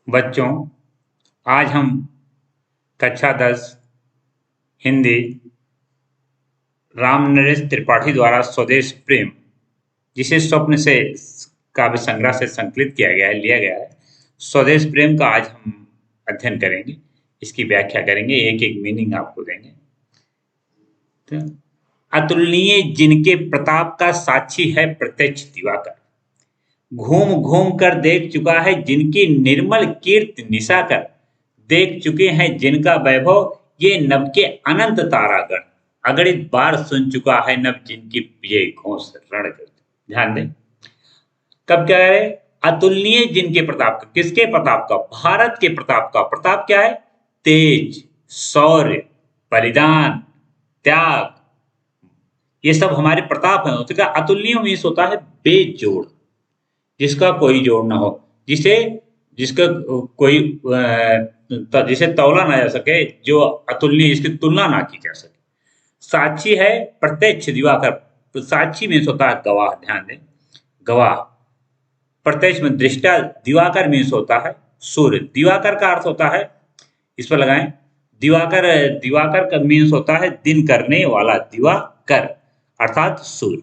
बच्चों, आज हम कक्षा 10 हिंदी राम नरेश त्रिपाठी द्वारा स्वदेश प्रेम, जिसे स्वप्न से काव्य संग्रह से संकलित किया गया है, लिया गया है। स्वदेश प्रेम का आज हम अध्ययन करेंगे, इसकी व्याख्या करेंगे, एक एक मीनिंग आपको देंगे। तो अतुलनीय जिनके प्रताप का साक्षी है प्रत्यक्ष दिवाकर, घूम घूम कर देख चुका है जिनकी निर्मल कीर्ति निशाकर, देख चुके हैं जिनका वैभव ये नभ के अनंत तारागण, अगणित बार सुन चुका है नभ जिनकी विजय घोष रणगढ़। ध्यान दें, कब क्या है? अतुलनीय जिनके प्रताप का, किसके प्रताप का? भारत के प्रताप का। प्रताप क्या है? तेज, शौर्य, बलिदान, त्याग, ये सब हमारे प्रताप है। तो क्या अतुलनीय मीन्स होता है बेजोड़, जिसका कोई जोड़ ना हो, जिसे जिसका कोई जिसे तौला ना जा सके, जो अतुलनीय, जिसकी तुलना ना की जा सके। साक्षी है प्रत्यक्ष दिवाकर, तो साक्षी मीन्स होता है गवाह। ध्यान दें, गवाह। प्रत्यक्ष में दृष्टा, दिवाकर मीन्स होता है सूर्य। दिवाकर का अर्थ होता है, इस पर लगाएं, दिवाकर, दिवाकर का मीन्स होता है दिन करने वाला, दिवाकर अर्थात सूर्य।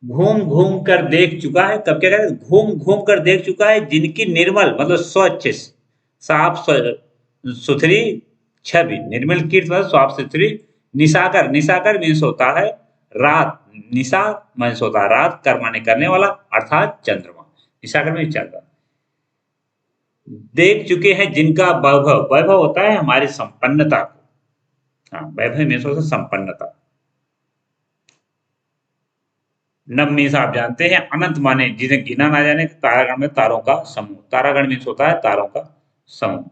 घूम घूम कर देख चुका है, कब क्या कहते हैं? घूम घूम कर देख चुका है जिनकी निर्मल मतलब स्वच्छ, साफ सुथरी छवि, निर्मल कीर्ति मतलब साफ सुथरी। निशाकर, निशाकर मीन्स होता है रात, निशा मीन्स होता है रात, कर्माने करने वाला अर्थात चंद्रमा। निशाकर में चंद्रमा। देख चुके हैं जिनका वैभव, वैभव होता है हमारी संपन्नता को। हाँ, वैभव मीन्स होता है संपन्नता। नभ मीन्स आप जानते हैं अनंत, माने जिसे गिना ना जाने, तारागण में तारों का समूह। तारागण मीन्स होता है तारों का समूह।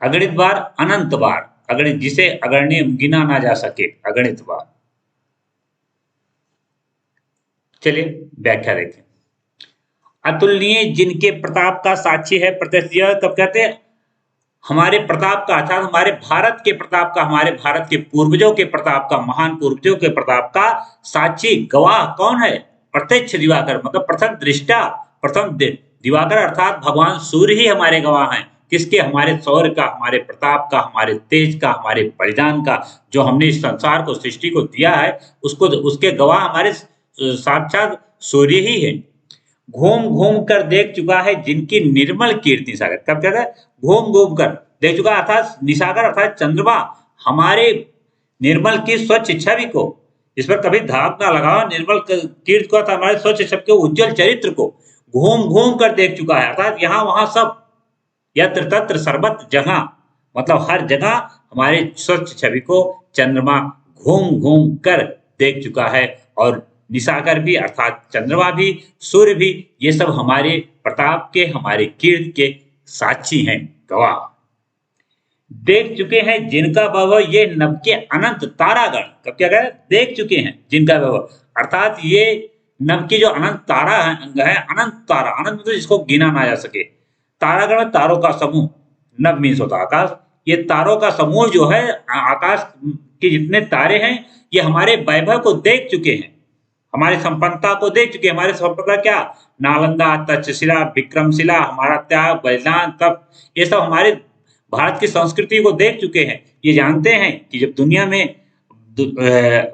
अगणित बार, अनंत बार, अगणित जिसे अगणनीय, गिना ना जा सके, अगणित बार। चलिए व्याख्या देखें। अतुलनीय जिनके प्रताप का साक्षी है प्रत्यक्ष, कब कहते हैं? हमारे प्रताप का, अर्थात हमारे भारत के प्रताप का, हमारे भारत के पूर्वजों के प्रताप का, महान पूर्वजों के प्रताप का साक्षी गवाह कौन है? प्रत्यक्ष दिवाकर, मतलब प्रथम दृष्टा, प्रथम दिवाकर अर्थात भगवान सूर्य ही हमारे गवाह हैं। किसके? हमारे शौर्य का, हमारे प्रताप का, हमारे तेज का, हमारे बलिदान का, जो हमने इस संसार को, सृष्टि को दिया है, उसको, उसके गवाह हमारे साक्षात सूर्य ही है। घूम घूम कर देख चुका है जिनकी निर्मल कीर्ति सागर, कब कहता है? घूम घूम कर देख चुका, अर्थात निशाकर अर्थात चंद्रमा, हमारे निर्मल की स्वच्छ छवि को, इस पर कभी धाक ना लगाओ, निर्मल कीर्ति को, हमारे स्वच्छ छवि के उज्जवल चरित्र को घूम घूम कर देख चुका है, अर्थात यहाँ वहां सब, यत्र तत्र सर्वत्र जगह, मतलब हर जगह हमारे स्वच्छ छवि को चंद्रमा घूम घूम कर देख चुका है। और निशाकर भी अर्थात चंद्रमा भी, सूर्य भी, ये सब हमारे प्रताप के, हमारे कीर्ति के साक्षी हैं, गवाह। देख चुके हैं जिनका वैभव ये नभ के अनंत तारागण, कब क्या कहे? देख चुके हैं जिनका वैभव, अर्थात ये नभ की जो अनंत तारा है, अंग है, अनंत तारा, अनंत मतलब जिसको गिना ना जा सके। तारागण तारों का समूह, नभ मीन्स होता है आकाश, ये तारों का समूह जो है, आकाश के जितने तारे हैं, ये हमारे वैभव को देख चुके हैं, हमारी संपन्नता को देख चुके हैं। हमारी संपन्नता क्या? नालंदा, तक्षशिला, विक्रमशिला, हमारा त्याग, बलिदान, तप, ये सब हमारे भारत की संस्कृति को देख चुके हैं। ये जानते हैं कि जब दुनिया में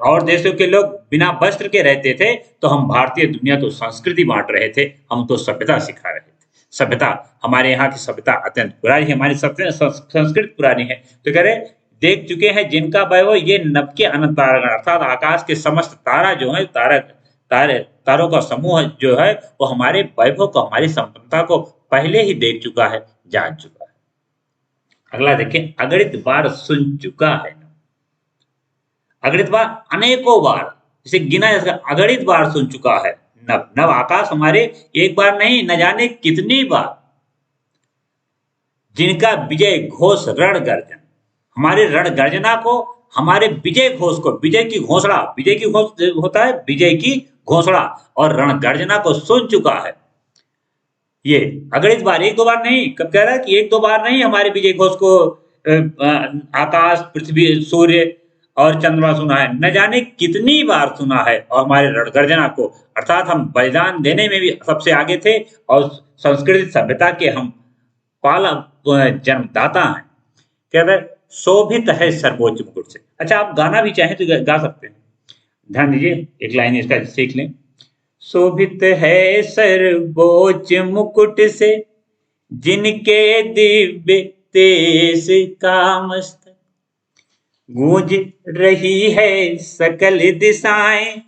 और देशों के लोग बिना वस्त्र के रहते थे, तो हम भारतीय दुनिया तो संस्कृति बांट रहे थे, हम तो सभ्यता सिखा रहे थे। सभ्यता, हमारे यहाँ की सभ्यता अत्यंत पुरानी है, हमारी संस्कृति पुरानी है। तो कह रहे देख चुके हैं जिनका वैभव ये नभ के अनंत तारागण, अर्थात आकाश के समस्त तारा जो है, तारों का समूह जो है, वो हमारे वैभव को, हमारी संपन्नता को पहले ही देख चुका है, जान चुका है। अगला देखें, अगणित बार सुन चुका है। अगणित बार अनेकों बार, जिसे गिना जा सकता, अगणित बार सुन चुका है नभ। नभ आकाश हमारे एक बार नहीं, न जाने कितनी बार। जिनका विजय घोष रण गर्जन, हमारे रण गर्जना को, हमारे विजय घोष को, विजय की घोषणा, विजय की घोष होता है विजय की घोषणा, और रण गर्जना को सुन चुका है। ये अगणित बार, एक दो बार नहीं, कब कह रहा है कि एक दो बार नहीं, हमारे विजय घोष को आकाश, पृथ्वी, सूर्य और चंद्रमा सुना है, न जाने कितनी बार सुना है। और हमारे रण गर्जना को, अर्थात हम बलिदान देने में भी सबसे आगे थे, और संस्कृति सभ्यता के हम पाला जन्मदाता हैं। कहते हैं शोभित है सर्वोच्च मुकुट से। अच्छा, आप गाना भी चाहें तो गा सकते हैं। ध्यान दीजिए, एक लाइन इसका सीख लें। शोभित है सर्वोच्च मुकुट से, जिनके दिव्य तेज का मस्तक, गूंज रही है सकल दिशाएं,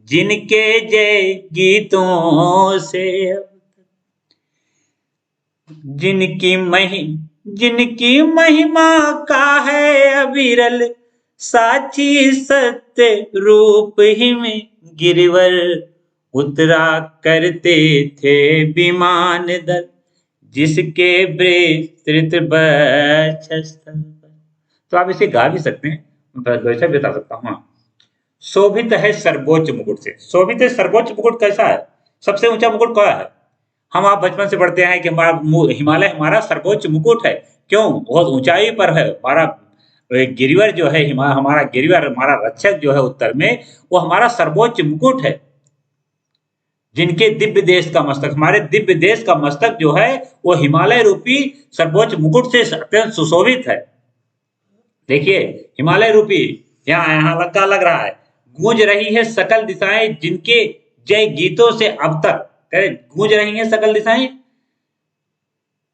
जिनके जय गीतों से, जिनकी महिमा का है अविरल साक्षी सत्य रूप ही में गिरवर, उतरा करते थे विमान दल, जिसके विस्तृत वक्षस्थल पर। तो आप इसे गा भी सकते हैं, वैसे बता सकता हूँ। शोभित है सर्वोच्च मुकुट से। शोभित है सर्वोच्च मुकुट कैसा है? सबसे ऊंचा मुकुट क्या है? हम आप बचपन से पढ़ते हैं कि हमारा हिमालय हमारा सर्वोच्च मुकुट है। क्यों? बहुत ऊंचाई पर है। हमारा गिरिवर जो है, हमारा गिरिवर, हमारा रक्षक जो है उत्तर में, वो हमारा सर्वोच्च मुकुट है। जिनके दिव्य देश का मस्तक, हमारे दिव्य देश का मस्तक जो है वो हिमालय रूपी सर्वोच्च मुकुट से अत्यंत सुशोभित है। देखिए, हिमालय रूपी यहाँ लग रहा है। गूंज रही है सकल दिशाएं, जिनके जय गीतों से अब तक, गूंज रही हैं सकल दिशाएं,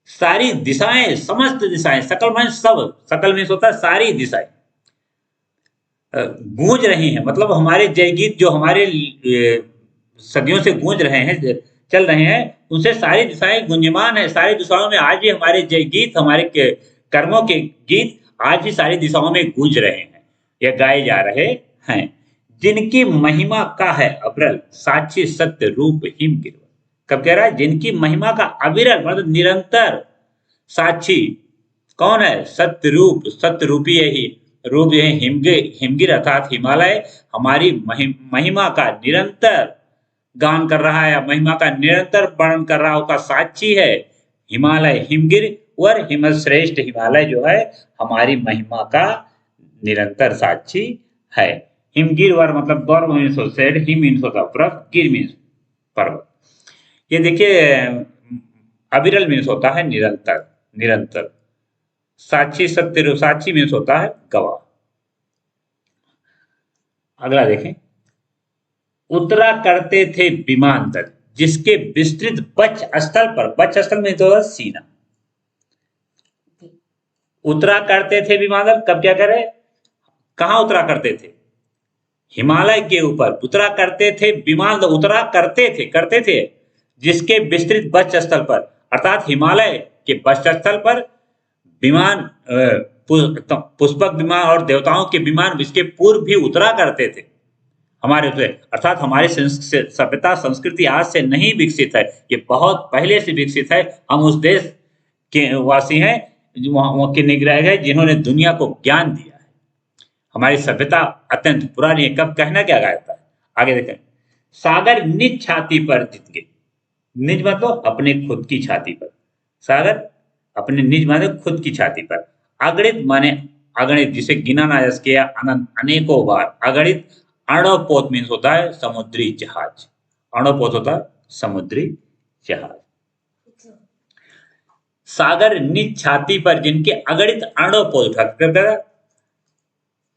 सारी दिशाएं, समस्त दिशाएं, सकल में सब, सकल में होता है सारी दिशाएं गूंज रही हैं। मतलब हमारे जय गीत जो हमारे सदियों से गूंज रहे हैं, चल रहे हैं, उनसे सारी दिशाएं गुंजमान है। सारी दिशाओं में आज भी हमारे जय गीत, हमारे कर्मों के गीत आज भी सारी दिशाओं में गूंज रहे हैं, या गाए जा रहे हैं। जिनकी महिमा का है अविरल साक्षी सत्य रूप हिम गिरवर। कब कह रहा है? जिनकी महिमा का अविरल मतलब निरंतर साक्षी कौन है? सत्य रूप, सत्य रूपी यही रूप है हिमगिर अर्थात हिमालय हमारी महिमा का निरंतर गान कर रहा है, महिमा का निरंतर वर्णन कर रहा का साक्षी है हिमालय हिमगिर, और हिमश्रेष्ठ हिमालय जो है हमारी महिमा का निरंतर साक्षी है। हिमगिर वर मतलब गौर मीन्स सेड, हिम मीन्स होता बर्फ, गिर मीन्स पर्वत। ये देखिए, अविरल मीन्स होता है निरंतर, निरंतर। साक्षी सत्य रूप, साक्षी मीन्स होता है गवाह। अगला देखें, उतरा करते थे विमान दल, जिसके विस्तृत वक्ष स्थल पर, वक्ष स्थल में तो सीना, उतरा करते थे विमान दल। कब क्या करे? कहां उतरा करते थे? हिमालय के ऊपर उतरा करते थे विमान दल, उतरा करते थे जिसके विस्तृत वक्ष स्थल पर, अर्थात हिमालय के वक्ष स्थल पर विमान, पुष्पक विमान और देवताओं के विमान इसके पूर्व भी उतरा करते थे हमारे ऊपर। अर्थात हमारी सभ्यता संस्कृति आज से नहीं विकसित है, ये बहुत पहले से विकसित है। हम उस देश के वासी हैं जो वहां के निग्रह गए जिन्होंने दुनिया को ज्ञान दिया है। हमारी सभ्यता अत्यंत पुरानी है। कब कहना क्या गाता है? आगे देखें, सागर निज छाती पर जीत गए। निज मतलब अपने खुद की छाती पर, सागर अपने निज माने खुद की छाती पर, अगणित माने अगणित, जिसे गिना ना जा सके, अनंत अनेकों बार। अगणित अणोपोत मीन्स होता है समुद्री जहाज, अणोपोत होता है समुद्री जहाज। सागर निज छाती पर जिनके अगणित अणोपोत उठा,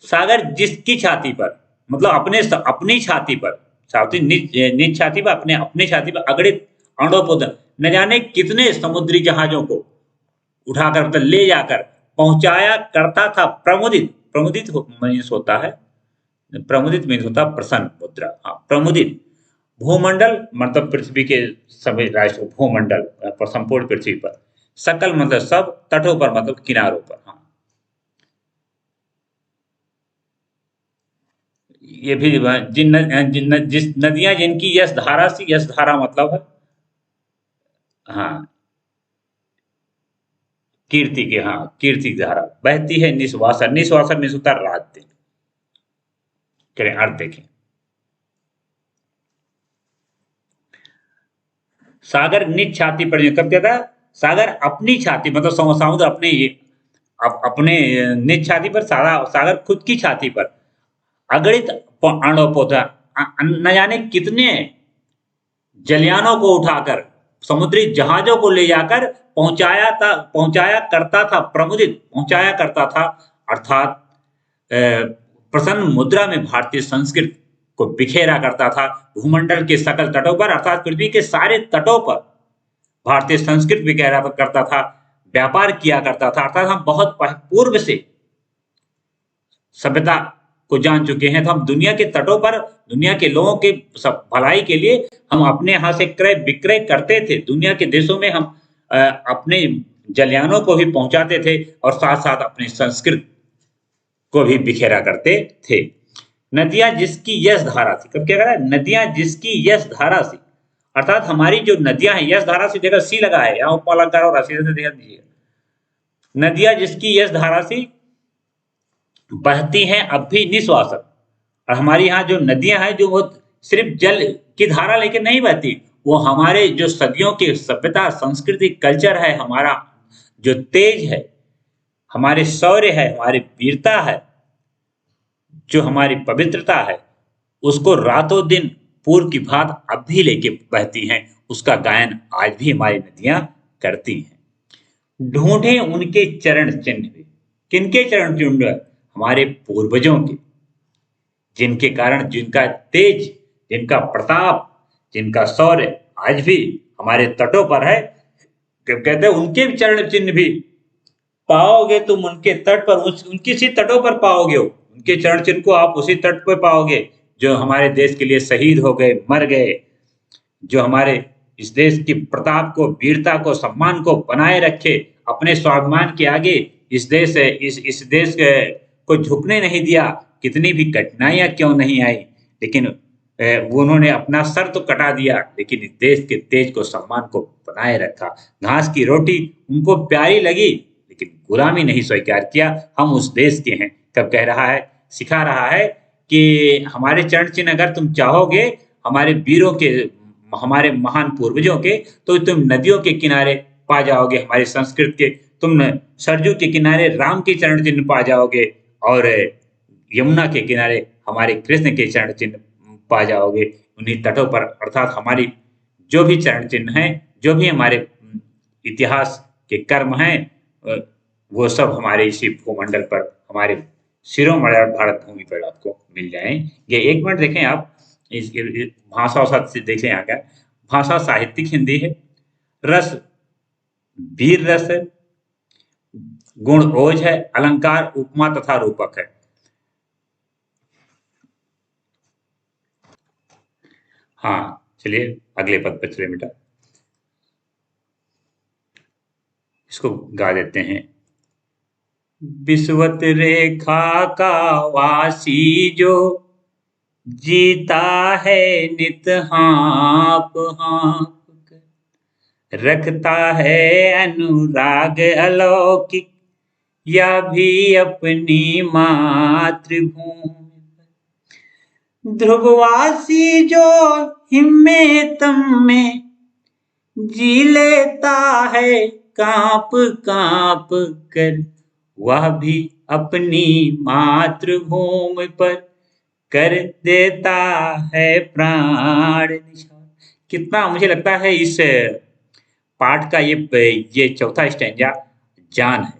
सागर जिसकी छाती पर मतलब अपनी छाती पर, निज छाती पर, अपने छाती पर अगणित अणोपोत, न जाने कितने समुद्री जहाजों को उठाकर मतलब ले जाकर पहुंचाया करता था। प्रमुदित, प्रमुदित मीन्स होता है, प्रमुदित मीन्स होता है प्रसन्न मुद्रा। हाँ, प्रमुदित। भूमंडल मतलब पृथ्वी के सभी राष्ट्र, भूमंडल पर संपूर्ण पृथ्वी पर। सकल मतलब सब, तटों पर मतलब किनारों पर। हाँ, ये भी जिस नदियां जिनकी यश धारा से, यश धारा मतलब है हाँ कीर्ति के, हाँ कीर्ति धारा बहती है निस्वासर, निस्वासर मीन्स होता है रात दिन। करें अर्थ देखें, सागर निज छाती पर, कब कहता है? सागर अपनी छाती मतलब समुद्र अपने निज छाती पर, सागर खुद की छाती पर अगणित अणोपोत, न जाने कितने जलयानों को उठाकर समुद्री जहाजों को ले जाकर पहुंचाया करता था, प्रमुदित पहुंचाया करता था। अर्थात प्रसन्न मुद्रा में भारतीय संस्कृति को बिखेरा करता था। भूमंडल के सकल तटों पर अर्थात पृथ्वी के सारे तटों पर भारतीय संस्कृति बिखेरा करता था, व्यापार किया करता था। अर्थात हम बहुत पूर्व से सभ्यता को जान चुके हैं, तो हम दुनिया के तटों पर दुनिया के लोगों के सब भलाई के लिए हम अपने यहाँ से क्रय विक्रय करते थे। दुनिया के देशों में हम अपने जलयानों को भी पहुंचाते थे और साथ साथ अपनी संस्कृति को भी बिखेरा करते थे। नदियां जिसकी यश धारा थी, कब क्या कह रहा है, नदियां जिसकी यश धारा थी, अर्थात हमारी जो नदियां हैं, यश धारा से देखा सी लगा है यहाँ उपलंकार और राशि से देखा दीजिए। नदियां जिसकी यश धारा से बहती हैं अब भी निश्वासक। और हमारी यहाँ जो नदियां हैं जो वो सिर्फ जल की धारा लेकर नहीं बहती, वो हमारे जो सदियों की सभ्यता संस्कृति कल्चर है, हमारा जो तेज है, हमारे शौर्य है, हमारी वीरता है, जो हमारी पवित्रता है, उसको रातों दिन पूर्व की भांति अब भी लेके बहती हैं। उसका गायन आज भी हमारी नदियां करती हैं। ढूंढे उनके चरण चिन्ह भी, किनके चरण चिन्ह, हमारे पूर्वजों के, जिनके कारण जिनका तेज, जिनका प्रताप, जिनका शौर्य आज भी हमारे तटों पर है। कहते हैं उनके चरण चिन्ह भी पाओगे तुम उनके तट पर, उनकी सी तटों पर पाओगे, उनके चरण चिन्ह को आप उसी तट पर पाओगे जो हमारे देश के लिए शहीद हो गए, मर गए, जो हमारे इस देश की प्रताप को, वीरता को, सम्मान को बनाए रखे, अपने स्वाभिमान के आगे इस देश को झुकने नहीं दिया। कितनी भी कठिनाइयां क्यों नहीं आई, लेकिन वो उन्होंने अपना सर तो कटा दिया, लेकिन इस देश के तेज को, सम्मान को बनाए रखा। घास की रोटी उनको प्यारी लगी, लेकिन गुलामी नहीं स्वीकार किया। हम उस देश के हैं। कब कह रहा है, सिखा रहा है कि हमारे चरण चिन्ह अगर तुम चाहोगे, हमारे वीरों के, हमारे महान पूर्वजों के, तो तुम नदियों के किनारे पा जाओगे हमारी संस्कृति के, तुम सरजू के किनारे राम के चरण चिन्ह पा जाओगे और यमुना के किनारे हमारे कृष्ण के चरण चिन्ह पा जाओगे। उन्हीं तटों पर अर्थात हमारी जो भी चरण चिन्ह हैं, जो भी हमारे इतिहास के कर्म हैं, वो सब हमारे इसी भूमंडल पर, हमारे शिरोमणि भारत भूमि पर आपको मिल जाएंगे। एक मिनट देखें आप, इसके भाषा और से देखें यहाँ का भाषा साहित्यिक हिंदी है, रस वीर रस है, गुण ओज है, अलंकार उपमा तथा रूपक है। हाँ चलिए अगले पद पर चले बेटा, इसको गा देते हैं। विषुवत रेखा का वासी जो जीता है नित हाँप हाँप कर, रखता है अनुराग अलौकिक या भी अपनी मातृभूमि। ध्रुववासी जो हिम्मेतम में जी लेता है कांप कांप कर, वह भी अपनी मातृभूमि पर कर देता है प्राण निछावर। कितना मुझे लगता है इस पाठ का ये चौथा स्टैंजा जान है,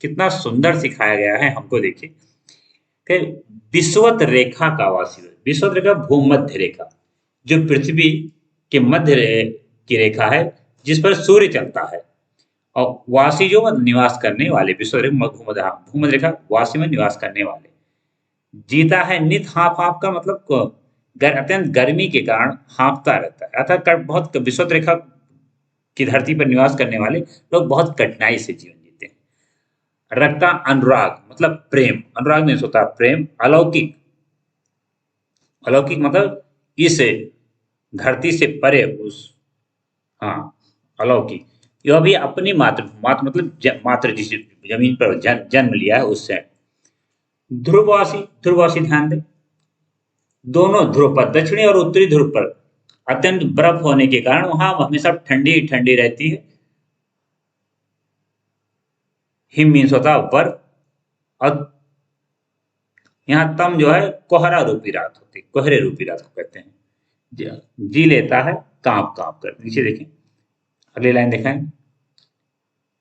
कितना सुंदर सिखाया गया है हमको। देखिए कि विषुवत रेखा का वासी, विषुवत रेखा भूमध्य रेखा, जो पृथ्वी के मध्य की रेखा है जिस पर सूर्य चलता है, और वासी जो निवास करने वाले, विषुवत रेखा भूमध्य रेखा वासी में निवास करने वाले, जीता है नित हाँफ हाँफ का मतलब अत्यंत गर्मी के कारण हाँफता रहता है। अर्थात बहुत विषुवत रेखा की धरती पर निवास करने वाले लोग बहुत कठिनाई से जीवन जीते हैं। रखता अनुराग मतलब प्रेम, अनुराग नहीं होता प्रेम, अलौकिक, अलौकिक मतलब इस धरती से परे, उस हाँ अलौकिक, यह भी अपनी मातृ मतलब मातृ जिस जमीन पर जन्म लिया है उससे। ध्रुववासी, ध्रुववासी ध्यान दें, दोनों ध्रुव पर, दक्षिणी और उत्तरी ध्रुव पर अत्यंत बर्फ होने के कारण वहां हमेशा ठंडी ठंडी रहती है। हिम मीन्स होता है बर्फ, और यहाँ तम जो है कोहरा रूपी रात होती है, कोहरे रूपी रात को कहते हैं। जी लेता है कांप कांप कर। नीचे देखें, अगली लाइन देखें,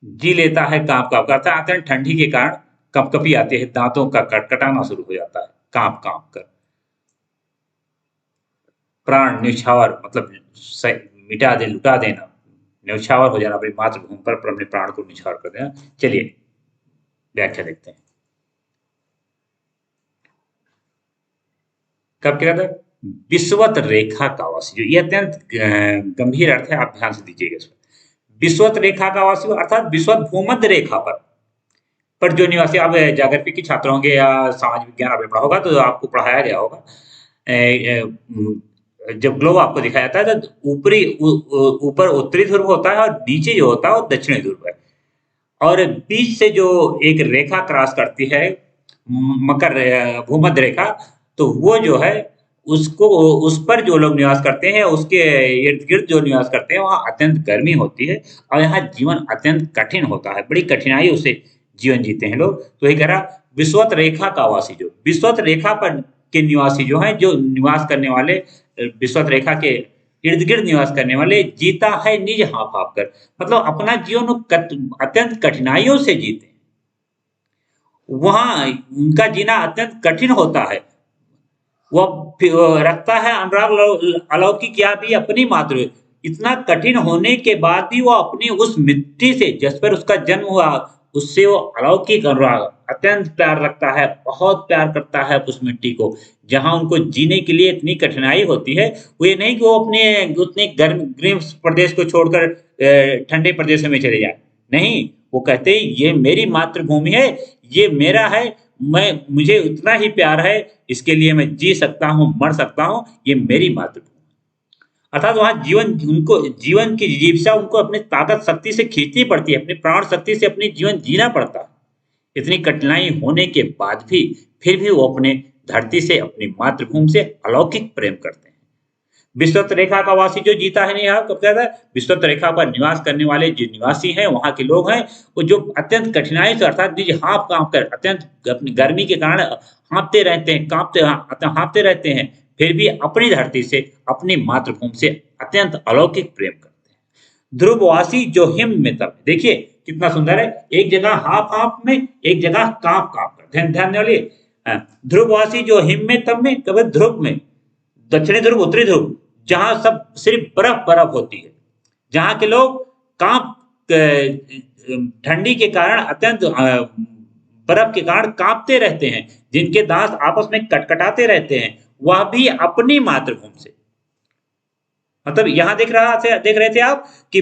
जी लेता है कांप कांप, करता आते हैं ठंडी के कारण कपकपी आती है, दांतों का कटकटाना शुरू हो जाता है कांप कांप कर। प्राण न्यौछावर मतलब मिटा दे, लुटा देना, न्यौछावर हो जाना अपनी मातृभूमि पर अपने प्राण को न्यौछावर कर देना। चलिए व्याख्या देखते हैं। कब क्या कहता है, विश्वत रेखा का वासी, जो ये अत्यंत गंभीर अर्थ है, आप ध्यान से दीजिएगा इसमें। विश्वत रेखा का वासी अर्थात विश्वत भूमध्य रेखा पर जो निवासी, आप जागृति के छात्र होंगे या समाज विज्ञान आपने पढ़ा होगा तो आपको पढ़ाया गया होगा। जब ग्लोब आपको दिखाया जाता है तो ऊपर उत्तरी ध्रुव होता है और नीचे जो होता है वो दक्षिणी ध्रुव है, और बीच से जो एक रेखा क्रॉस करती है मकर भूमध्य रेखा, तो वो जो है उसको, उस पर जो लोग निवास करते हैं, उसके इर्द गिर्द जो निवास करते हैं वहाँ अत्यंत गर्मी होती है और यहाँ जीवन अत्यंत कठिन होता है, बड़ी कठिनाई से जीवन जीते हैं लोग। तो ये कह रहा विश्वत रेखा का वासी, जो विश्वत रेखा पर के निवासी जो हैं, जो निवास करने वाले विश्वत रेखा के इर्द गिर्द निवास करने वाले, जीता है निज हाँफ हाँफ कर, मतलब अपना जीवन अत्यंत कठिनाइयों से जीते हैं, वहां उनका जीना अत्यंत कठिन होता है। वह रखता है अनुराग अलौकिक या भी अपनी मातृ, इतना कठिन होने के बाद भी वो अपनी उस मिट्टी से जिस पर उसका जन्म हुआ, उससे वो अलौकिक अनुराग, अत्यंत प्यार रखता है, बहुत प्यार करता है उस मिट्टी को। जहां उनको जीने के लिए इतनी कठिनाई होती है, वो ये नहीं कि वो अपने उतने गर्म ग्रीष्म प्रदेश को छोड़कर ठंडे प्रदेशों में चले जाए, नहीं, वो कहते हैं ये मेरी मातृभूमि है, ये मेरा है, मुझे उतना ही प्यार है, इसके लिए मैं जी सकता हूँ, मर सकता हूँ, ये मेरी मातृभूमि। अर्थात वहां जीवन, उनको जीवन की जिजीविषा उनको अपनी ताकत शक्ति से खींचनी पड़ती है, अपनी प्राण शक्ति से अपनी जीवन जीना पड़ता है। इतनी कठिनाई होने के बाद भी फिर भी वो अपने धरती से, अपनी मातृभूमि से अलौकिक प्रेम करते हैं। विश्वत रेखा का वासी जो जीता है, नहीं कब कहता है, विश्वत रेखा पर निवास करने वाले जो निवासी हैं, वहां के लोग हैं, वो जो अत्यंत कठिनाई से अर्थात निज हाँफ कांप कर, अत्यंत अपनी गर्मी के कारण हाँपते रहते हैं, हाँपते रहते हैं, फिर भी अपनी धरती से, अपनी मातृभूमि से अत्यंत अलौकिक प्रेम करते हैं। ध्रुववासी जो हिम में तब, देखिए कितना सुंदर है, एक जगह हाँफ हाँफ में, एक जगह कांप कांप कर, ध्यान ध्यान वाली। ध्रुववासी जो हिम में तब में, कभी ध्रुव में, दक्षिणी ध्रुव उत्तरी ध्रुव, जहां सब सिर्फ बर्फ बर्फ होती है, जहां के लोग कांप ठंडी के कारण, अत्यंत बर्फ के कारण कांपते रहते हैं, जिनके दांत आपस में कटकटाते रहते हैं, वह भी अपनी मातृभूमि से, मतलब यहां देख रहे थे आप कि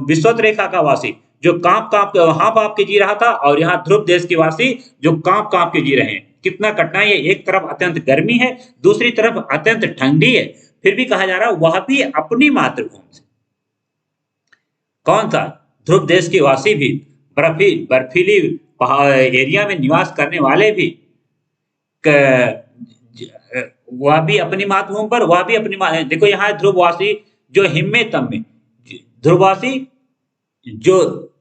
विश्वत रेखा का वासी जो कांप कांप हाँफ हाँफ के जी रहा था, और यहाँ ध्रुव देश के वासी जो कांप कांप के जी रहे हैं। कितना कठिनाई है, एक तरफ अत्यंत गर्मी है, दूसरी तरफ अत्यंत ठंडी है, फिर भी कहा जा रहा है वह भी अपनी मातृभूमि से। कौन सा? ध्रुव देश के वासी भी, बर्फीली एरिया में निवास करने वाले भी, वह भी अपनी मातृभूमि पर, वह भी अपनी देखो यहाँ ध्रुववासी जो हिम में तम में, ध्रुववासी जो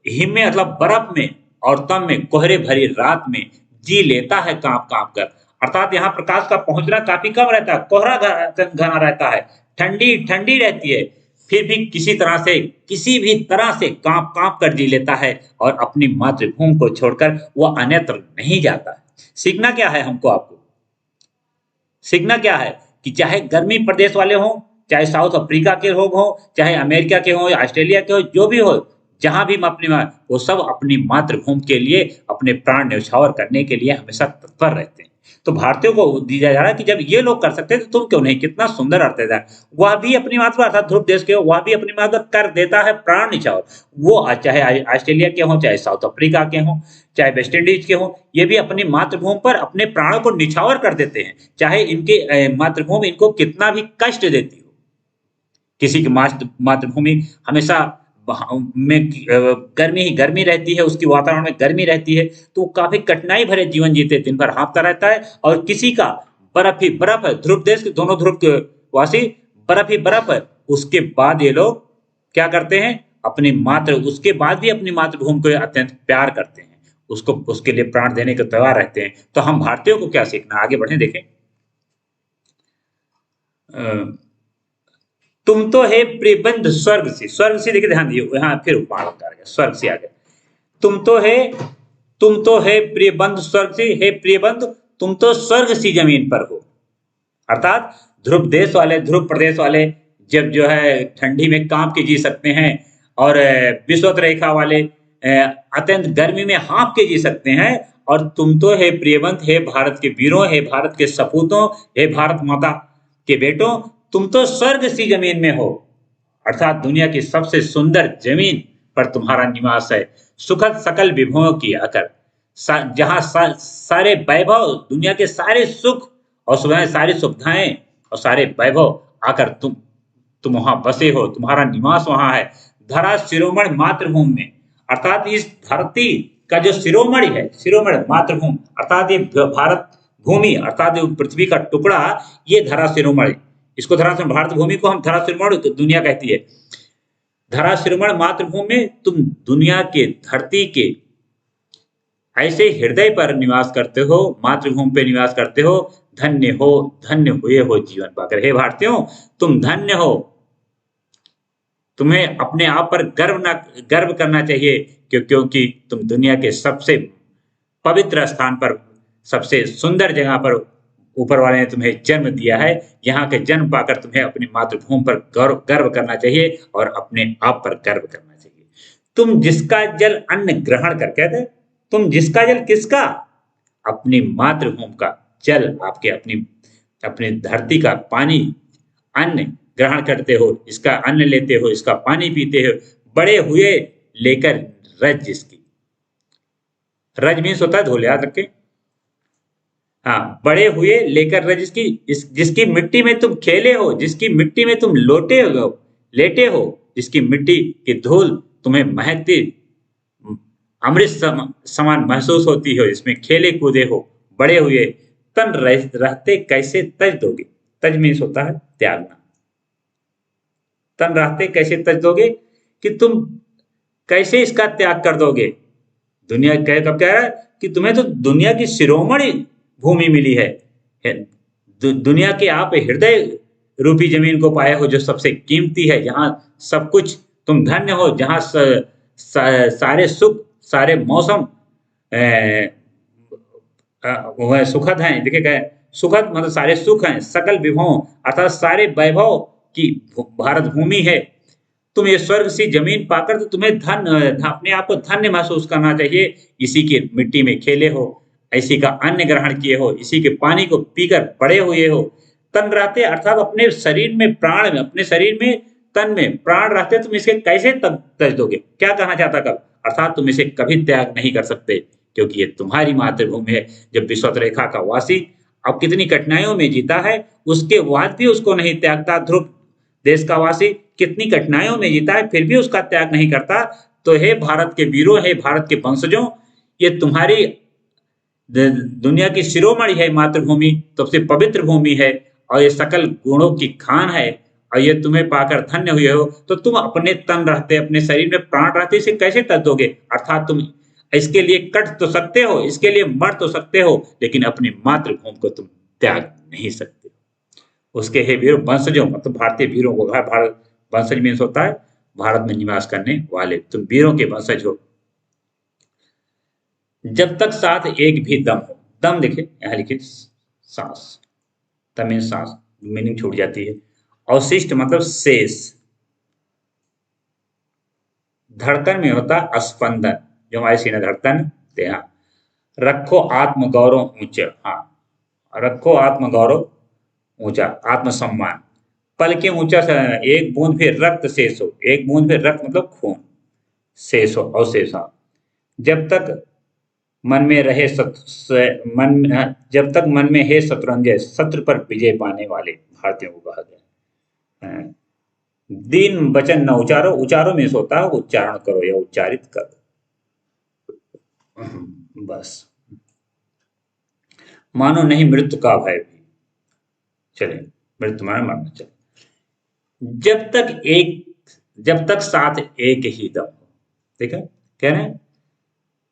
हिम में मतलब बर्फ में और तम में कोहरे भरी रात में जी लेता है कांप कांप कर, अर्थात यहाँ प्रकाश का पहुंचना काफी कम रहता है, कोहरा घना रहता है, ठंडी ठंडी रहती है, फिर भी किसी भी तरह से कांप कांप कर जी लेता है और अपनी मातृभूमि को छोड़कर वह अन्यत्र नहीं जाता है। सीखना क्या है हमको, आपको सीखना क्या है कि चाहे गर्मी प्रदेश वाले हों, चाहे साउथ अफ्रीका के लोग हों, चाहे अमेरिका के हों या ऑस्ट्रेलिया के हों, जो भी हो, जहां भी वो सब अपनी मातृभूमि के लिए अपने प्राण न्यौछावर करने के लिए हमेशा तत्पर रहते हैं। तो भारतीयों को दिया जा रहा है कि जब ये लोग कर सकते हैं तो तुम क्यों नहीं, कितना सुंदर अर्थ है। वह भी अपनी मातृ अर्थात ध्रुव देश के हो, वह भी अपनी मातृ कर देता है प्राण न्यौछावर, वो चाहे ऑस्ट्रेलिया के हों, चाहे साउथ अफ्रीका के हों, चाहे वेस्ट इंडीज के हों, ये भी अपनी मातृभूमि पर अपने प्राणों को निछावर कर देते हैं, चाहे इनके मातृभूमि इनको कितना भी कष्ट देती हो। किसी की मातृभूमि हमेशा में गर्मी ही गर्मी रहती है, उसकी वातावरण में गर्मी रहती है, तो काफी कठिनाई भरे जीवन जीते, दिन भर हाँफता रहता है, और किसी का बर्फ ही बर्फ है, ध्रुव देश के दोनों ध्रुव के वासी बर्फ ही बर्फ है, उसके बाद ये लोग क्या करते हैं, उसके बाद भी अपनी मातृभूमि को अत्यंत प्यार करते हैं, उसको उसके लिए प्राण देने के तैयार रहते हैं। तो हम भारतीयों को क्या सीखना, आगे बढ़े देखें। तुम तो है प्रियबंध स्वर्ग से, स्वर्ग से देखिए ध्यान दिए, यहाँ फिर उपमा अलंकार आ गया, स्वर्ग से आ गया। तुम तो है, तुम तो है प्रियबंध स्वर्ग से, हे प्रियबंध तुम तो स्वर्ग सी जमीन पर हो। अर्थात ध्रुव देश वाले, ध्रुव प्रदेश वाले जब जो है ठंडी में कांप के जी सकते हैं, और विषुवत रेखा वाले अत्यंत गर्मी में हाँप के जी सकते हैं। और तुम तो है प्रियवंत, हे भारत के वीरों, हे भारत के सपूतों, हे भारत माता के बेटों, तुम तो स्वर्ग सी जमीन में हो। अर्थात दुनिया की सबसे सुंदर जमीन पर तुम्हारा निवास है, सुखद सकल विभवों की आकर, जहां सारे वैभव, दुनिया के सारे सुख और सुविधाएं, सारी सुविधाएं और सारे वैभव आकर तुम वहां बसे हो, तुम्हारा निवास वहां है। धरा शिरोमणि मातृभूमि में, अर्थात इस धरती का जो शिरोमणि है, शिरोमणि मातृभूमि अर्थात ये भारत भूमि, अर्थात ये पृथ्वी का टुकड़ा, ये धरा शिरोमणि, इसको धरा शिरोमणि, भारत भूमि को हम धरा शिरोमणि दुनिया कहती है। धरा शिरोमणि मातृभूमि में तुम दुनिया के, धरती के ऐसे हृदय पर निवास करते हो, मातृभूमि पे निवास करते हो। धन्य हो, धन्य हुए हो जीवन पाकर। हे भारतीयों, तुम धन्य हो। तुम्हें अपने आप पर गर्व करना चाहिए, क्योंकि तुम दुनिया के सबसे पवित्र स्थान पर, सबसे सुंदर जगह पर ऊपर वाले ने तुम्हें जन्म दिया है। यहाँ के जन्म पाकर तुम्हें अपनी मातृभूमि पर गर्व करना चाहिए और अपने आप पर गर्व करना चाहिए। तुम जिसका जल अन्न ग्रहण कर, कहते तुम जिसका जल, किसका? अपनी मातृभूमि का जल, आपके अपनी अपनी धरती का पानी, अन्न ग्रहण करते हो, इसका अन्न लेते हो, इसका पानी पीते हो, बड़े हुए लेकर रज जिसकी, रज मीन्स होता है धूल, याद रखें। हाँ, बड़े हुए लेकर रज जिसकी मिट्टी में तुम खेले हो, जिसकी मिट्टी में तुम लेटे हो, जिसकी मिट्टी की धूल तुम्हें महकती अमृत समान महसूस होती हो, इसमें खेले कूदे हो, बड़े हुए, तन रहते कैसे तज दोगे। तज मीन्स होता है त्यागना। तन रहते कैसे तज दोगे, कि तुम कैसे इसका त्याग कर दोगे। दुनिया कब कह रहा है कि तुम्हें तो दुनिया की शिरोमणि भूमि मिली है, दुनिया के आप हृदय रूपी जमीन को पाए हो, जो सबसे कीमती है, जहां सब कुछ तुम धन्य हो, जहां सारे सुख, सारे मौसम वह सुखद हैं। देखिए क्या सुखद मतलब सारे सुख हैं, सकल विभव अर्थात सारे वैभव की भारत भूमि है। तुम ये स्वर्ग सी जमीन पाकर तो तुम्हें अपने आप को धन्य महसूस करना चाहिए। इसी की मिट्टी में खेले हो, इसी का अन्न ग्रहण किए हो, इसी के पानी को पीकर बड़े हुए हो। तन रहते अर्थात अपने शरीर में प्राण में, अपने शरीर में तन में प्राण रहते तुम इसके कैसे तज दोगे। क्या कहना चाहता कब, अर्थात तुम इसे कभी त्याग नहीं कर सकते, क्योंकि ये तुम्हारी मातृभूमि है। जब विषुवत रेखा का वासी अब कितनी कठिनाइयों में जीता है, उसके बाद भी उसको नहीं त्यागता। ध्रुव देश का वासी कितनी कठिनाइयों में जीता है, फिर भी उसका त्याग नहीं करता। तो हे भारत के वीरों, हे भारत के वंशजों, ये तुम्हारी दुनिया की शिरोमणि है मातृभूमि, सबसे पवित्र भूमि है, और ये सकल गुणों की खान है, और ये तुम्हें पाकर धन्य हुए हो। तो तुम अपने तन रहते, अपने शरीर में प्राण रहते इसे कैसे तज दोगे। अर्थात तुम इसके लिए कट तो सकते हो, इसके लिए मर तो सकते हो, लेकिन अपनी मातृभूमि को तुम त्याग नहीं सकते। उसके हे वीर वंशजों, मतलब भारतीय वीरों को, भारत वंशज मीन्स होता है भारत में निवास करने वाले, तुम वीरों के वंशज हो। जब तक साथ एक भी दम हो, दम देखिए यहां लिखिए सांस, दम मीन्स सांस, मीनिंग छूट जाती है। अवशिष्ट मतलब शेष, धड़कन में होता स्पंदन, जो हमारे सीना धड़कन थे। हाँ, रखो आत्म गौरव ऊंचे, हाँ रखो आत्म गौरव ऊंचा, आत्मसम्मान, पल के ऊंचा, एक बूंद भी रक्त शेष हो, एक बूंद भी रक्त मतलब खून शेष हो, अवशेष हो। जब तक मन में रहे जब तक मन में है शत्रुंजय, शत्रु पर विजय पाने वाले भारतीयों को कहा गया। दीन वचन न उचारो, उचारो में होता है उच्चारण करो या उच्चारित करो, बस मानो नहीं मृत्यु का भय भी, चले मृत्यु मानो मरना चले। जब तक साथ एक ही दम हो, ठीक है, कह रहे हैं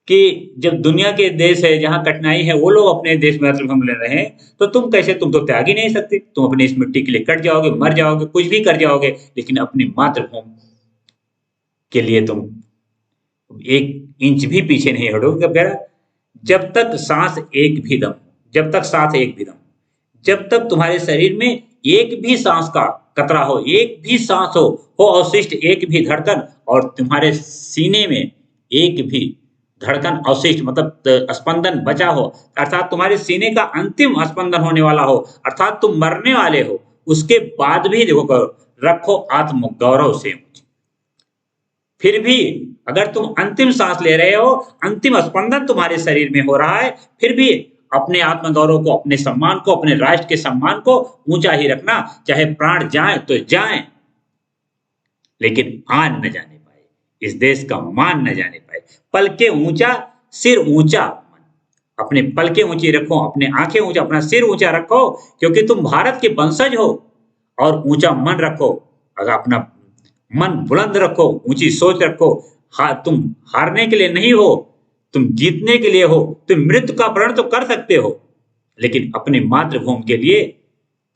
कि जब दुनिया के देश है जहाँ कठिनाई है वो लोग अपने देश में मातृभूमि ले रहे हैं, तो तुम कैसे, तुम तो त्याग ही नहीं सकते, तुम अपनी इस मिट्टी के लिए कट जाओगे, मर जाओगे, कुछ भी कर जाओगे, लेकिन अपनी मातृभूमि के लिए तुम एक इंच भी पीछे नहीं हटोगे। कह रहा, जब तक सांस एक भी दम, जब तक सांस एक भी दम, जब तक तुम्हारे शरीर में एक भी सांस का कतरा हो, एक भी सांस हो अवशिष्ट एक भी धड़कन, और तुम्हारे सीने में एक भी धड़कन अवशिष्ट मतलब स्पंदन बचा हो, अर्थात तुम्हारे सीने का अंतिम स्पंदन होने वाला हो, अर्थात तुम मरने वाले हो, उसके बाद भी देखो करो, रखो आत्म गौरव से। फिर भी अगर तुम अंतिम सांस ले रहे हो, अंतिम स्पंदन तुम्हारे शरीर में हो रहा है, फिर भी अपने आत्मगौरव को, अपने सम्मान को, अपने राष्ट्र के सम्मान को ऊंचा ही रखना, चाहे प्राण जाए तो जाए, लेकिन आन न जाने पाए, इस देश का मान न जाने पाए। पलके ऊंचा, सिर ऊंचा, अपने पलके ऊंची रखो, अपने आंखें ऊंचा, अपना सिर ऊंचा रखो, क्योंकि तुम भारत के वंशज हो, और ऊंचा मन रखो, अगर अपना मन बुलंद रखो, ऊंची सोच रखो। तुम हारने के लिए नहीं हो, तुम जीतने के लिए हो। तुम मृत्यु का प्रण तो कर सकते हो, लेकिन अपनी मातृभूमि के लिए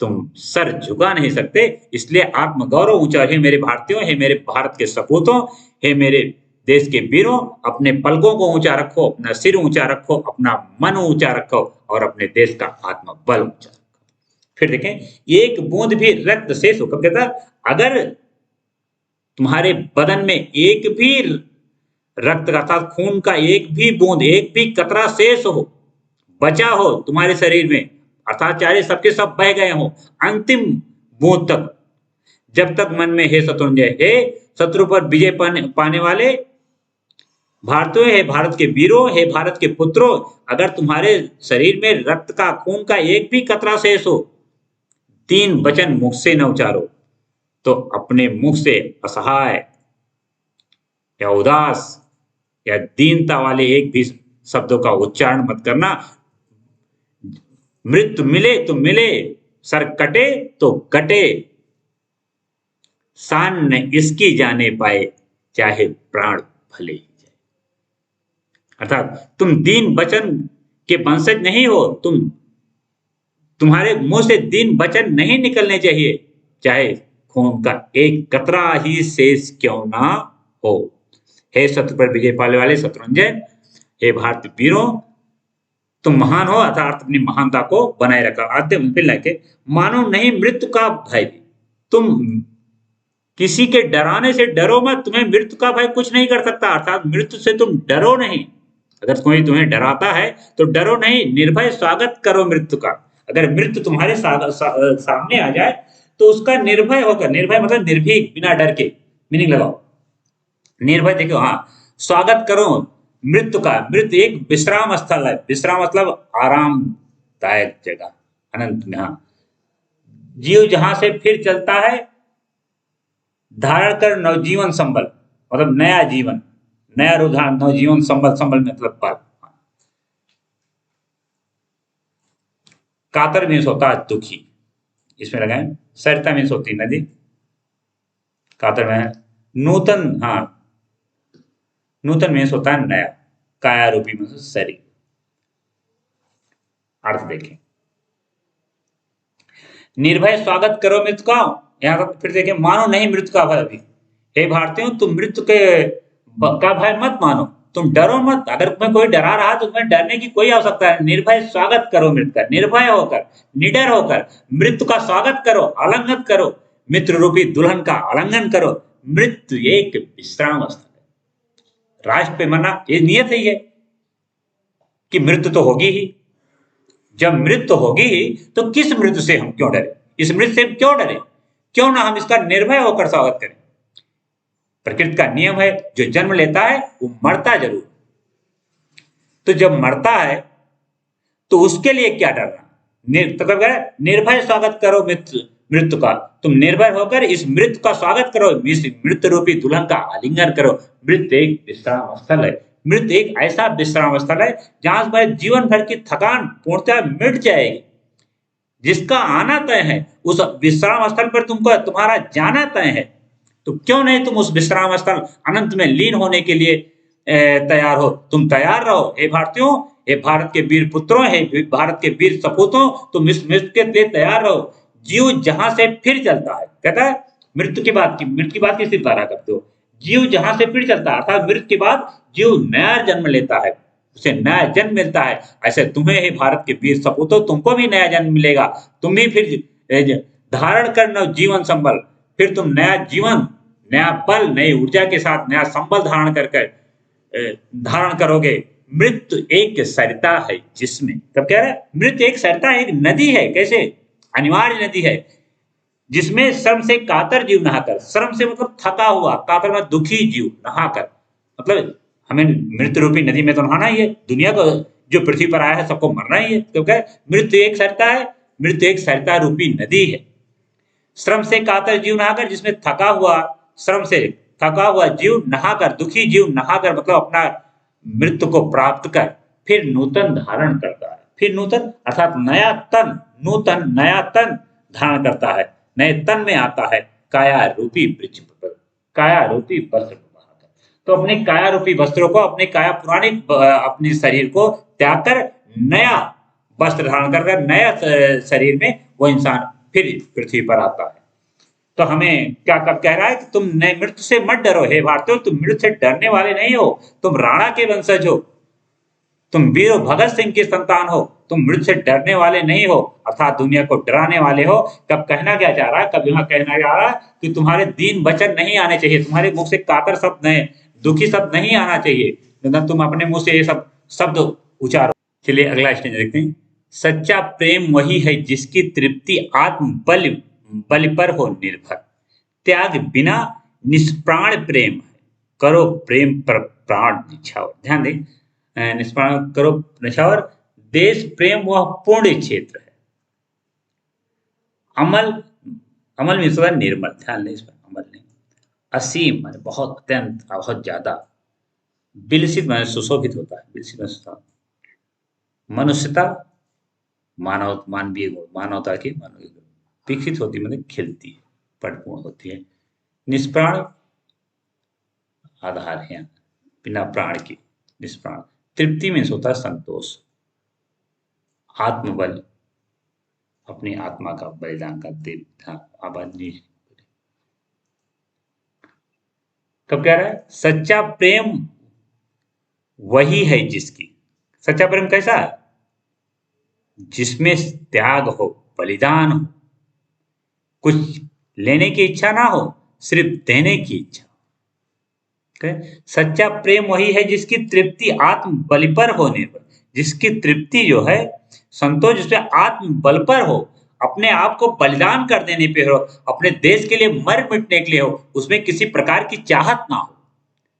तुम सर झुका नहीं सकते। इसलिए आत्मगौरव ऊंचा। हे मेरे भारतीयों, हे मेरे भारत के सपूतों, हे मेरे देश के वीरों, अपने पलकों को ऊंचा रखो, अपना सिर ऊंचा रखो, अपना मन ऊंचा रखो, और अपने देश का आत्मबल ऊंचा रखो। फिर देखें, एक बूंद भी रक्त शेष हो, कब कहता, अगर तुम्हारे बदन में एक भी रक्त अर्थात खून का एक भी बूंद, एक भी कतरा शेष हो, बचा हो तुम्हारे शरीर में, अर्थात चाहे सबके सब बह गए हो अंतिम बूंद तक, जब तक मन में हे शत्रुंजय, हे शत्रु पर विजय पाने वाले भारतीयों, हे भारत के वीरों, हे भारत के पुत्रों, अगर तुम्हारे शरीर में रक्त का, खून का एक भी कतरा शेष हो, 3 वचन मुख से न उचारो, तो अपने मुख से असहाय या उदास या दीनता वाले एक भी शब्दों का उच्चारण मत करना। मृत्यु मिले तो मिले, सर कटे तो कटे, शान न इसकी जाने पाए, चाहे प्राण भले ही जाए। अर्थात तुम दीन वचन के वंशज नहीं हो, तुम्हारे मुंह से दीन वचन नहीं निकलने चाहिए, चाहे खून का एक कतरा ही शेष क्यों ना हो। हे शत्रु पर विजय पाने वाले शत्रुंजय, हे भारतीय वीरों, तुम महान हो, अर्थात अपनी महानता को बनाए रखा। आद्य फिर लाके, मानो नहीं मृत्यु का भय, तुम किसी के डराने से डरो मत, तुम्हें मृत्यु का भय कुछ नहीं कर सकता, अर्थात मृत्यु से तुम डरो नहीं। अगर कोई तुम्हें डराता है तो डरो नहीं, निर्भय स्वागत करो मृत्यु का। अगर मृत्यु तुम्हारे सामने आ जाए तो उसका निर्भय होकर, निर्भय मतलब निर्भीक, बिना डर के, मीनिंग लगाओ, निर्भय देखो, हाँ, स्वागत करो मृत्यु का। मृत्यु एक विश्राम स्थल है, विश्राम मतलब आरामदायक जगह, अनंत में। हाँ, जीव जहां से फिर चलता है, धारण कर नवजीवन संबल, मतलब नया जीवन, नया रुझान, नवजीवन संबल, संबल मतलब पल। कातर मीन्स होता है दुखी, इसमें लगाए, सरिता मीन्स होती नदी, कातर में नूतन, हाँ, नूतन मीन्स होता है नया, काया रूपी मीन्स शरीर। अर्थ देखें, निर्भय स्वागत करो मृत्यु का, यहां तक फिर देखें, मानो नहीं मृत्यु का भय भी। हे भारतीयों, तुम मृत्यु का भय मत मानो, तुम डरो मत। अगर तुम्हें कोई डरा रहा तो तुम्हें डरने की कोई आवश्यकता है। निर्भय स्वागत करो मृत्यु का, निर्भय होकर, निडर होकर मृत्यु का स्वागत करो, आलिंगन करो, मित्र रूपी दुल्हन का आलिंगन करो। मृत्यु एक विश्राम स्थल है। राष्ट्र पे मरना ये नियत ही है कि मृत्यु तो होगी ही। जब मृत्यु होगी ही तो किस मृत्यु से हम क्यों डरे, इस मृत्यु से हम क्यों डरे, क्यों ना हम इसका निर्भय होकर स्वागत करें। प्रकृति का नियम है, जो जन्म लेता है वो मरता जरूर, तो जब मरता है तो उसके लिए क्या डरना। निर्भय स्वागत करो मृत्यु का, तुम निर्भय होकर इस मृत्यु का स्वागत करो, इस मृत्यु रूपी दुल्हन का आलिंगन करो। मृत्यु एक विश्राम स्थल है, मृत्यु एक ऐसा विश्राम स्थल है जहां पर जीवन भर की थकान पूर्णतः मिट जाएगी। जिसका आना तय है, उस विश्राम स्थल पर तुमको तुम्हारा जाना तय है, तो क्यों नहीं तुम उस विश्राम स्थल अनंत में लीन होने के लिए तैयार हो। तुम तैयार रहो हे भारतीयों, हे भारत के वीर पुत्रों, हे भारत के वीर सपूतों, तुम इस मृत्यु के लिए तैयार रहो। जीव जहां से फिर चलता है, कहता है मृत्यु की बात किस द्वारा करते हो? जीव जहां से फिर चलता है, अर्थात मृत्यु के बाद जीव नया जन्म लेता है, उसे नया जन्म मिलता है। ऐसे तुम्हें हे भारत के वीर सपूतों, तुमको भी नया जन्म मिलेगा। तुम भी फिर धारण करना जीवन संबल, फिर तुम नया जीवन, नया बल, नई ऊर्जा के साथ नया संबल धारण करोगे। मृत्यु एक सरिता है जिसमें, तब कह रहा है मृत्यु एक सरिता है, एक नदी है। कैसे? अनिवार्य नदी है जिसमें श्रम से कातर जीव नहाकर, श्रम से मतलब थका हुआ, कातर में दुखी जीव नहाकर, मतलब हमें मृत्यु रूपी नदी में तो नहाना ही है। दुनिया को जो पृथ्वी पर आया है सबको मरना ही है, क्योंकि मृत्यु एक सरिता है, मृत्यु एक सरिता रूपी नदी है। श्रम से कातर जीव नहाकर, जिसमें थका हुआ, श्रम से थका हुआ जीव नहाकर, दुखी जीव नहाकर मतलब अपना मृत्यु को प्राप्त कर फिर नूतन धारण करता है। फिर नूतन अर्थात नया तन, नूतन नया तन धारण करता है, नए तन में आता है काया रूपी वृक्ष पर, काया रूपी वस्त्र बनाकर। तो अपने काया रूपी वस्त्रों को, अपने काया पुराने अपने शरीर को त्याग कर नया वस्त्र धारण कर नया शरीर में वो इंसान फिर पृथ्वी पर आता है। तो हमें क्या कब कह रहा है कि तुम नए मृत्यु से मत डरो हे भारतीयों, तुम मृत्यु से डरने वाले नहीं हो, तुम राणा के वंशज हो, तुम वीर भगत सिंह की संतान हो, तुम मृत्यु से डरने वाले नहीं हो, अर्थात दुनिया को डराने वाले हो। कब कहना क्या चाह रहा है? कब यहाँ कहना जा रहा है कि तुम्हारे दीन वचन नहीं आने चाहिए, तुम्हारे मुख से कातर शब्द नहीं, दुखी शब्द नहीं आना चाहिए, लेकिन तुम अपने मुंह से ये सब शब्द उच्चारो। चलिए अगला स्टेज देखते हैं। सच्चा प्रेम वही है जिसकी तृप्ति आत्म बल पर हो निर्भर, त्याग बिना निष्प्राण प्रेम है, करो प्रेम पर प्राण निछावर। ध्यान दें, निष्प्राण करो निछावर। देश प्रेम वह पूर्ण क्षेत्र है। अमल, अमल में थोड़ा निर्मल, ध्यान दें इस पर, अमल नहीं। असीम माने बहुत, अत्यंत, बहुत ज्यादा। विलसित माने सुशोभित होता है, विलसित माने मनुष्यता, मानव, मानवीय गुण, मानवता की मानवीय गुण विकसित होती मतलब खिलती है, परिपूर्ण होती है। निष्प्राण आधार है, बिना प्राण के निष्प्राण। तृप्ति में होता है संतोष, आत्मबल, अपनी आत्मा का बलिदान करते आबादी। तो कह रहा है सच्चा प्रेम वही है जिसकी, सच्चा प्रेम कैसा है? जिसमें त्याग हो, बलिदान हो, कुछ लेने की इच्छा ना हो, सिर्फ देने की इच्छा। सच्चा प्रेम वही है जिसकी तृप्ति आत्म बल पर होने पर, जिसकी तृप्ति जो है, संतोष जिसपे आत्म बल पर हो, अपने आप को बलिदान कर देने पे हो, अपने देश के लिए मर मिटने के लिए हो, उसमें किसी प्रकार की चाहत ना हो,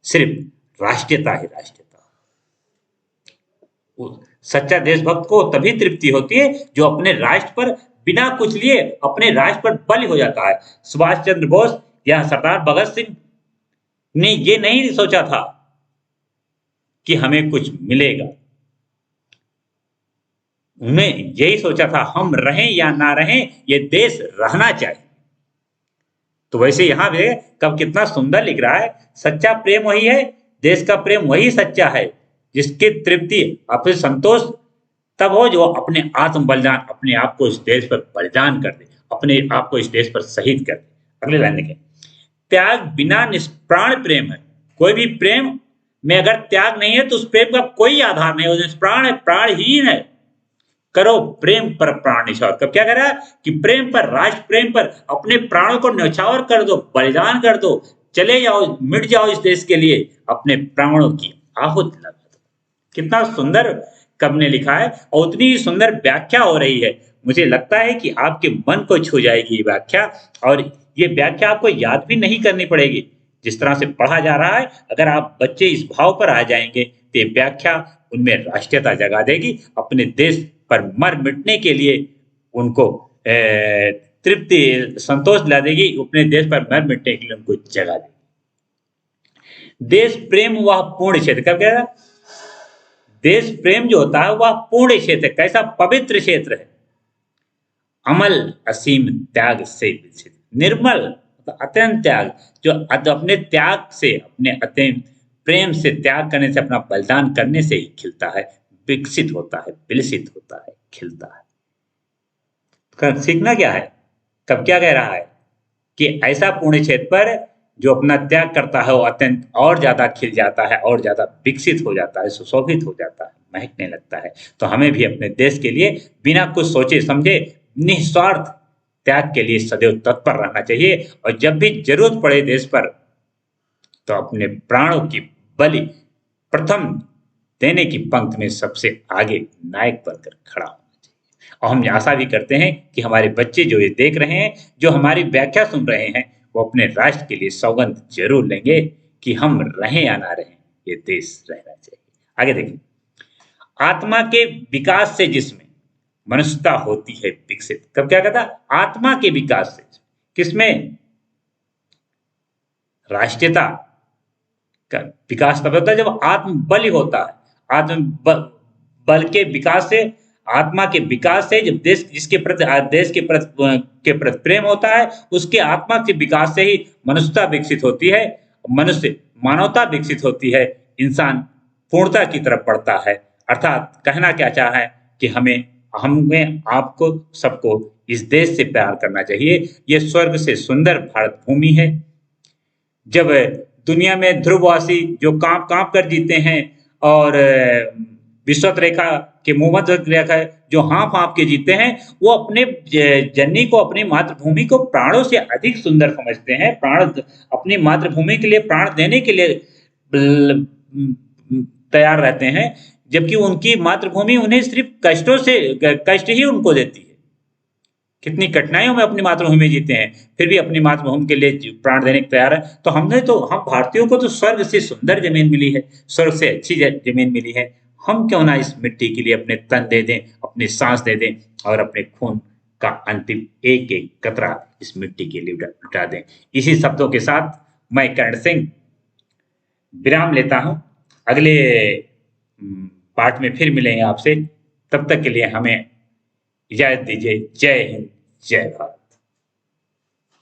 सिर्फ राष्ट्रीयता ही राष्ट्रीयता। सच्चा देशभक्त को तभी तृप्ति होती है जो अपने राष्ट्र पर बिना कुछ लिए अपने राष्ट्र पर बलि हो जाता है। सुभाष चंद्र बोस या सरदार भगत सिंह ने ये नहीं सोचा था कि हमें कुछ मिलेगा, उन्हें यही सोचा था हम रहें या ना रहें, ये देश रहना चाहिए। तो वैसे यहां पे कब कितना सुंदर लिख रहा है, सच्चा प्रेम वही है, देश का प्रेम वही सच्चा है जिसकी तृप्ति, अपने संतोष तब हो जो अपने आत्म बलिदान, अपने आप को इस देश पर बलिदान कर दे, अपने आप को इस देश पर शहीद कर दे। अगले लाइन देखें, त्याग बिना निष्प्राण प्रेम है। कोई भी प्रेम में अगर त्याग नहीं है तो उस प्रेम का कोई आधार नहीं, निष्प्राण है, प्राणहीन है। करो प्रेम पर प्राण निछावर। कब क्या कर रहा है कि प्रेम पर, राष्ट्र प्रेम पर अपने प्राणों को न्यौछावर कर दो, बलिदान कर दो, चले जाओ, मिट जाओ इस देश के लिए, अपने प्राणों की आहुति लगा दो। कितना सुंदर कब ने लिखा है, और उतनी ही सुंदर व्याख्या हो रही है। मुझे लगता है कि आपके मन को छू जाएगी ये व्याख्या, और ये व्याख्या आपको याद भी नहीं करनी पड़ेगी। जिस तरह से पढ़ा जा रहा है, अगर आप बच्चे इस भाव पर आ जाएंगे तो ये व्याख्या उनमें राष्ट्रीयता जगा देगी, अपने देश पर मर मिटने के लिए उनको तृप्ति, संतोष ला देगी, अपने देश पर मर मिटने के लिए उनको जगा देगी। देश प्रेम वह पूर्ण क्षेत्र, कब कह रहा, देश प्रेम जो होता है वह पूर्ण क्षेत्र, कैसा पवित्र क्षेत्र है। अमल असीम त्याग से विकसित, निर्मल अत्यंत त्याग, जो अपने त्याग से, अपने अत्यंत प्रेम से, त्याग करने से, अपना बलिदान करने से ही खिलता है, विकसित होता है, विलसित होता है, खिलता है। सीखना क्या है? कब क्या कह रहा है कि ऐसा पुण्य क्षेत्र पर जो अपना त्याग करता है वो अत्यंत और ज्यादा खिल जाता है, और ज्यादा विकसित हो जाता है, सुशोभित हो जाता है, महकने लगता है। तो हमें भी अपने देश के लिए बिना कुछ सोचे समझे निस्वार्थ त्याग के लिए सदैव तत्पर रहना चाहिए, और जब भी जरूरत पड़े देश पर तो अपने प्राणों की बलि प्रथम देने की पंक्ति में सबसे आगे नायक बनकर खड़ा होना चाहिए। और हम आशा भी करते हैं कि हमारे बच्चे जो ये देख रहे हैं, जो हमारी व्याख्या सुन रहे हैं, वो अपने राष्ट्र के लिए सौगंध जरूर लेंगे कि हम रहें या ना रहें, ये देश रहना चाहिए। आगे देखिए, आत्मा के विकास से जिसमें मनुष्यता होती है विकसित। कब क्या कहता? आत्मा के विकास से। किसमें? राष्ट्रीयता का विकास तब होता है जब आत्म बल होता है। बल के विकास से, आत्मा के विकास से, जब देश जिसके प्रति, देश के प्रति प्रेम होता है, उसके आत्मा के विकास से ही मनुष्यता विकसित होती है, मनुष्य मानवता विकसित होती है, इंसान पूर्णता की तरफ बढ़ता है। अर्थात कहना क्या चाह है कि हमें आपको सबको इस देश से प्यार करना चाहिए। ये स्वर्ग से सुंदर भारत भूमि है। जब दुनिया में ध्रुववासी जो कांप कांप कर जीते हैं, और विषुवत रेखा के भूमध्य रेखा जो हाँफ हाँफ के जीते हैं, वो अपने जननी को, अपनी मातृभूमि को प्राणों से अधिक सुंदर समझते हैं। प्राण अपनी मातृभूमि के लिए प्राण देने के लिए तैयार रहते हैं, जबकि उनकी मातृभूमि उन्हें सिर्फ कष्ट ही उनको देती है। कितनी कठिनाइयों में अपनी मातृभूमि में जीते हैं, फिर भी अपनी मातृभूमि के लिए प्राण देने को तैयार है। तो हम भारतीयों को तो स्वर्ग से सुंदर जमीन मिली है, स्वर्ग से अच्छी जमीन मिली है। हम क्यों ना इस मिट्टी के लिए अपने तन दे दें, अपनी सांस दे दें, और अपने खून का अंतिम एक एक कतरा इस मिट्टी के लिए लुटा दें। इसी शब्दों के साथ मैं कर्ण सिंह विराम लेता हूं। अगले पार्ट में फिर मिलेंगे आपसे। तब तक के लिए हमें इजाजत दीजिए। जय हिंद, जय भारत।